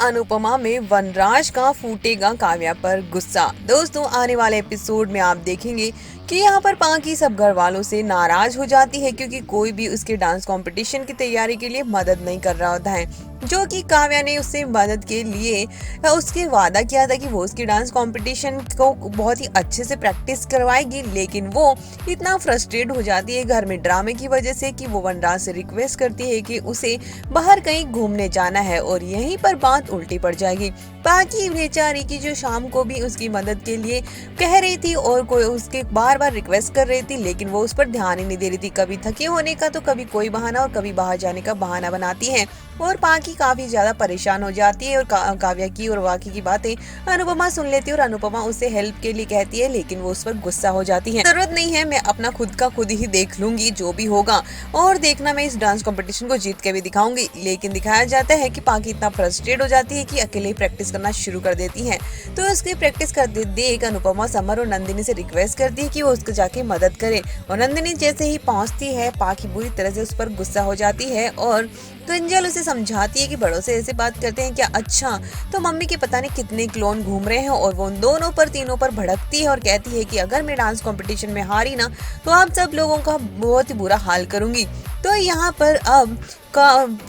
अनुपमा में वनराज का फूटेगा काव्या पर गुस्सा। दोस्तों, आने वाले एपिसोड में आप देखेंगे कि यहाँ पर पाकी सब घर वालों से नाराज हो जाती है क्योंकि कोई भी उसके डांस कंपटीशन की तैयारी के लिए मदद नहीं कर रहा होता है, जो कि काव्या ने उससे मदद के लिए उसके वादा किया था कि वो उसके डांस कंपटीशन को बहुत ही अच्छे से प्रैक्टिस करवाएगी। लेकिन वो इतना फ्रस्ट्रेट हो जाती है घर में ड्रामे की वजह से कि वो वनराज से रिक्वेस्ट करती है कि उसे बाहर कहीं घूमने जाना है और यहीं पर बात उल्टी पड़ जाएगी। बाकी बेचारी की जो शाम को भी उसकी मदद के लिए कह रही थी और कोई उसके बार बार रिक्वेस्ट कर रही थी, लेकिन वो उस पर ध्यान ही नहीं दे रही थी। कभी थके होने का तो कभी कोई बहाना और कभी बाहर जाने का बहाना बनाती है और पाकी काफी ज्यादा परेशान हो जाती है और काव्या की और वाकी की बातें अनुपमा सुन लेती है और अनुपमा उसे हेल्प के लिए कहती है, लेकिन वो उस पर गुस्सा हो जाती है। जरूरत नहीं है, मैं अपना खुद का खुद ही देख लूंगी, जो भी होगा और देखना, मैं इस डांस कंपटीशन को जीत के भी दिखाऊंगी। लेकिन दिखाया जाता है कि पाकी इतना फ्रस्ट्रेट हो जाती है कि अकेले ही प्रैक्टिस करना शुरू कर देती है। तो उसकी प्रैक्टिस करते देख अनुपमा समर और नंदिनी से रिक्वेस्ट करती है कि वो उसको जाके मदद करे और नंदिनी जैसे ही पहुंचती है, पाकी बुरी तरह से उस पर गुस्सा हो जाती है और किंजल उसे समझाती है कि बड़ों से ऐसे बात करते हैं क्या? अच्छा, तो मम्मी के पता नहीं कितने क्लोन घूम रहे हैं और वो उन दोनों पर तीनों पर भड़कती है और कहती है कि अगर मैं डांस कंपटीशन में हारी ना तो आप सब लोगों का बहुत ही बुरा हाल करूंगी। तो यहाँ पर अब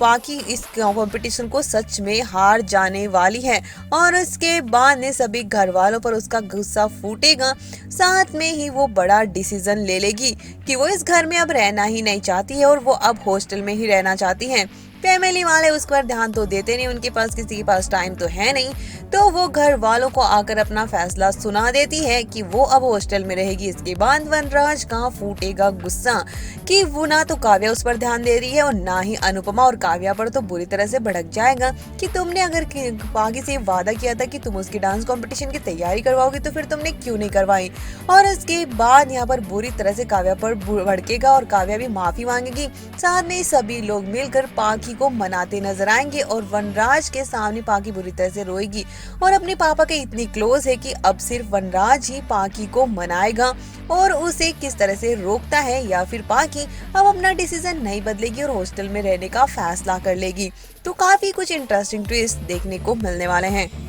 बाकी इस कंपटीशन को सच में हार जाने वाली है और उसके बाद ने सभी घर वालों पर उसका गुस्सा फूटेगा। साथ में ही वो बड़ा डिसीजन ले लेगी कि वो इस घर में अब रहना ही नहीं चाहती है और वो अब हॉस्टल में ही रहना चाहती है। फैमिली वाले उस पर ध्यान तो देते नहीं, उनके पास किसी के पास टाइम तो है नहीं, तो वो घर वालों को आकर अपना फैसला सुना देती है कि वो अब हॉस्टल में रहेगी। इसके बाद वनराज का फूटेगा गुस्सा कि वो ना तो काव्या उस पर ध्यान दे रही है और ना ही अनुपमा, और काव्या पर तो बुरी तरह से भड़क जाएगा कि तुमने अगर बाकी से वादा किया था कि तुम उसकी डांस कंपटीशन की तैयारी करवाओगी तो फिर तुमने क्यों नहीं करवाई। और उसके बाद यहाँ पर बुरी तरह से काव्या पर भड़केगा और काव्या भी माफी मांगेगी। साथ में सभी लोग मिलकर पाकी को मनाते नजर आएंगे और वनराज के सामने पाकी बुरी तरह से रोएगी और अपने पापा के इतनी क्लोज है कि अब सिर्फ वनराज ही पाकी को मनाएगा और उसे किस तरह से रोकता है, या फिर पाकी अब अपना डिसीजन नहीं बदलेगी और हॉस्टल में रहने का फैसला कर लेगी। तो काफी कुछ इंटरेस्टिंग ट्विस्ट देखने को मिलने वाले हैं।